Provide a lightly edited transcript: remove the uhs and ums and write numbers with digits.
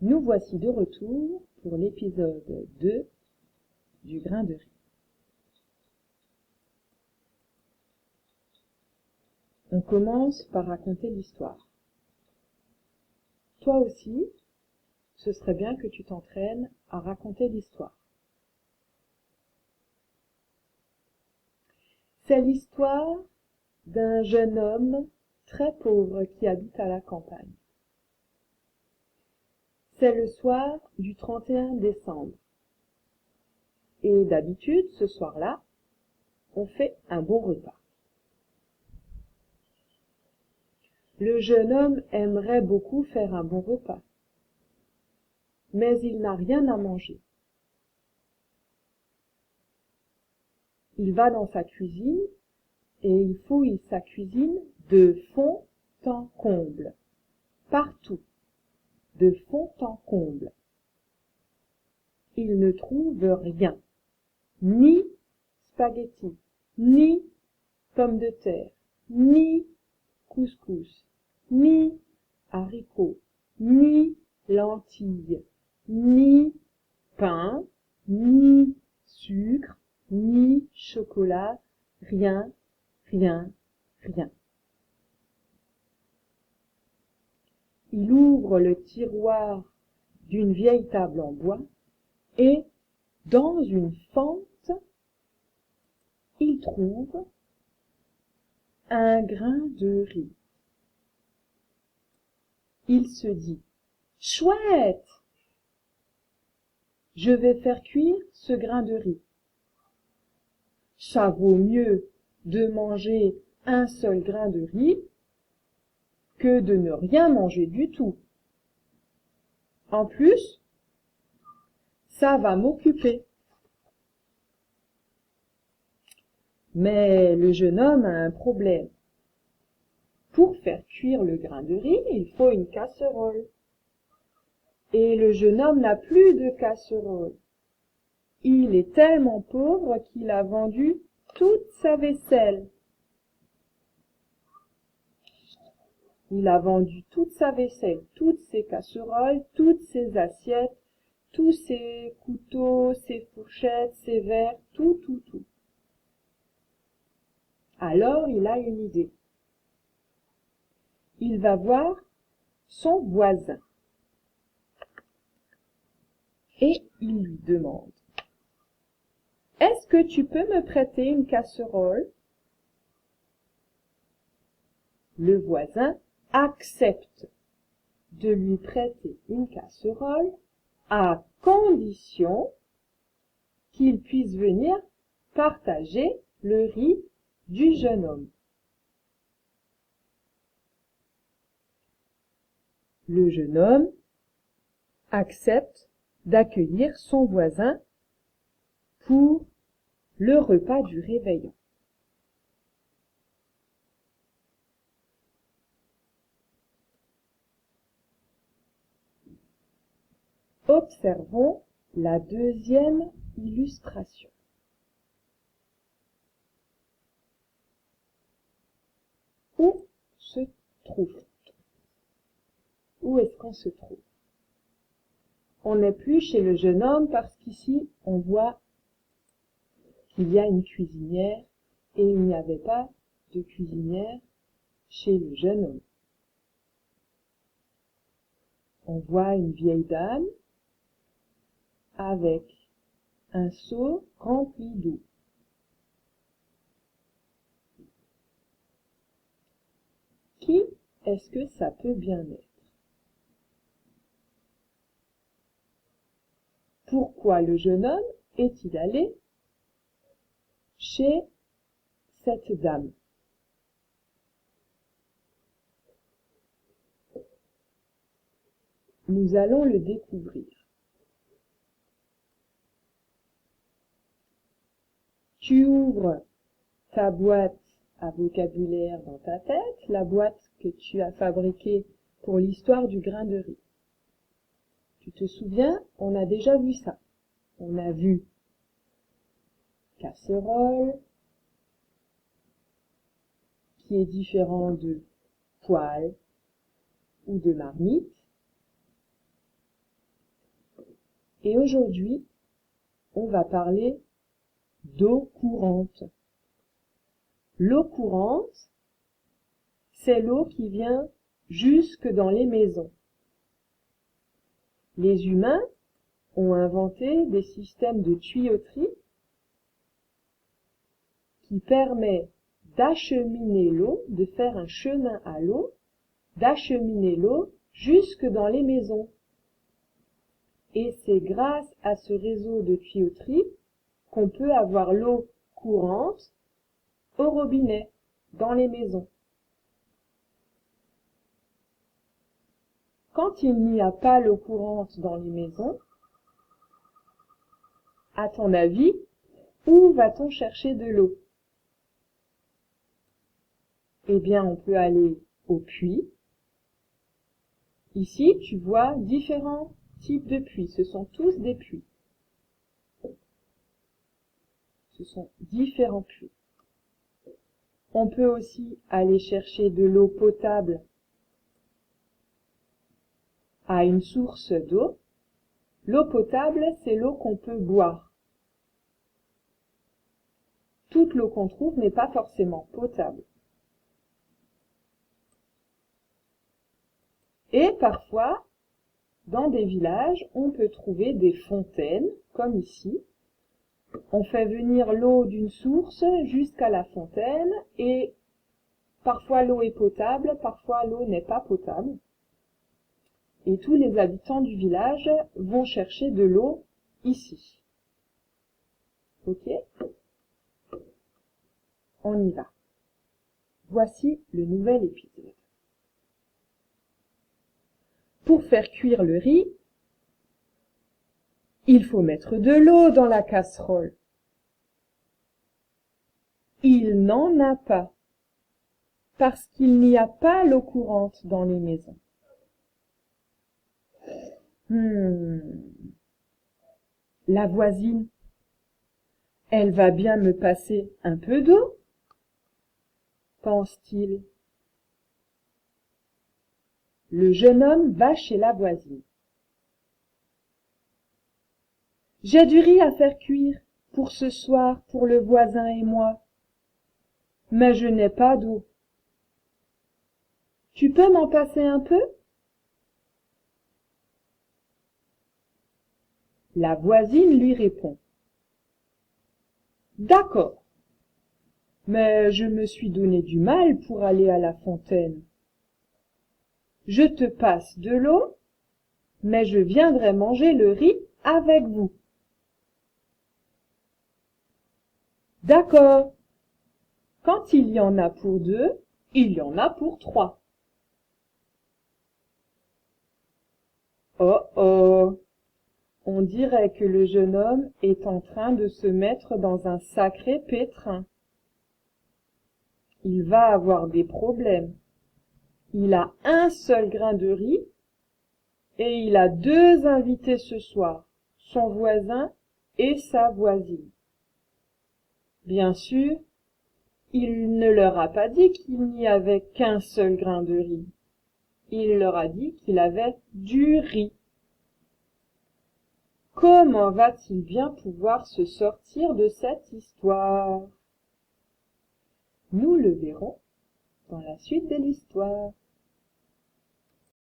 Nous voici de retour pour l'épisode 2 du grain de riz. On commence par raconter l'histoire. Toi aussi, ce serait bien que tu t'entraînes à raconter l'histoire. C'est l'histoire d'un jeune homme très pauvre qui habite à la campagne. C'est le soir du 31 décembre. Et d'habitude, ce soir-là, on fait un bon repas. Le jeune homme aimerait beaucoup faire un bon repas, mais il n'a rien à manger. Il va dans sa cuisine et il fouille sa cuisine de fond en comble, partout, de fond en comble. Il ne trouve rien, ni spaghettis, ni pommes de terre, ni couscous, ni haricots, ni lentilles, ni pain, ni sucre, ni chocolat, rien, rien, rien. Il ouvre le tiroir d'une vieille table en bois et, dans une fente, il trouve un grain de riz. Il se dit: chouette! Je vais faire cuire ce grain de riz. Ça vaut mieux de manger un seul grain de riz que de ne rien manger du tout. En plus, ça va m'occuper. Mais le jeune homme a un problème. Pour faire cuire le grain de riz, il faut une casserole. Et le jeune homme n'a plus de casserole. Il est tellement pauvre qu'il a vendu toute sa vaisselle. Il a vendu toute sa vaisselle, toutes ses casseroles, toutes ses assiettes, tous ses couteaux, ses fourchettes, ses verres, tout. Alors il a une idée. Il va voir son voisin. Et il lui demande: est-ce que tu peux me prêter une casserole? Le voisin accepte de lui prêter une casserole à condition qu'il puisse venir partager le riz du jeune homme. Le jeune homme accepte d'accueillir son voisin pour le repas du réveillon. Observons la deuxième illustration. Où se trouve-t-on? Où est-ce qu'on se trouve? On n'est plus chez le jeune homme parce qu'ici, on voit qu'il y a une cuisinière et il n'y avait pas de cuisinière chez le jeune homme. On voit une vieille dame avec un seau rempli d'eau. Qui est-ce que ça peut bien être? Pourquoi le jeune homme est-il allé chez cette dame? Nous allons le découvrir. Tu ouvres ta boîte à vocabulaire dans ta tête, la boîte que tu as fabriquée pour l'histoire du grain de riz. Tu te souviens, on a déjà vu ça. On a vu casserole, qui est différent de poêle ou de marmite. Et aujourd'hui, on va parler d'eau courante. L'eau courante, c'est l'eau qui vient jusque dans les maisons. Les humains ont inventé des systèmes de tuyauterie qui permettent d'acheminer l'eau, de faire un chemin à l'eau, d'acheminer l'eau jusque dans les maisons. Et c'est grâce à ce réseau de tuyauterie qu'on peut avoir l'eau courante au robinet, dans les maisons. Quand il n'y a pas l'eau courante dans les maisons, à ton avis, où va-t-on chercher de l'eau? Eh bien, on peut aller au puits. Ici, tu vois différents types de puits. Ce sont tous des puits. Ce sont différents puits. On peut aussi aller chercher de l'eau potable à une source d'eau. L'eau potable, c'est l'eau qu'on peut boire. Toute l'eau qu'on trouve n'est pas forcément potable. Et parfois, dans des villages, on peut trouver des fontaines, comme ici. On fait venir l'eau d'une source jusqu'à la fontaine et parfois l'eau est potable, parfois l'eau n'est pas potable. Et tous les habitants du village vont chercher de l'eau ici. Ok? On y va. Voici le nouvel épisode. Pour faire cuire le riz, il faut mettre de l'eau dans la casserole. Il n'en a pas, parce qu'il n'y a pas l'eau courante dans les maisons. La voisine, elle va bien me passer un peu d'eau, pense-t-il. Le jeune homme va chez la voisine. J'ai du riz à faire cuire pour ce soir, pour le voisin et moi. Mais je n'ai pas d'eau. Tu peux m'en passer un peu? La voisine lui répond. D'accord, mais je me suis donné du mal pour aller à la fontaine. Je te passe de l'eau, mais je viendrai manger le riz avec vous. D'accord. Quand il y en a pour deux, il y en a pour trois. Oh oh, on dirait que le jeune homme est en train de se mettre dans un sacré pétrin. Il va avoir des problèmes. Il a un seul grain de riz et il a deux invités ce soir, son voisin et sa voisine. Bien sûr, il ne leur a pas dit qu'il n'y avait qu'un seul grain de riz. Il leur a dit qu'il avait du riz. Comment va-t-il bien pouvoir se sortir de cette histoire? Nous le verrons dans la suite de l'histoire.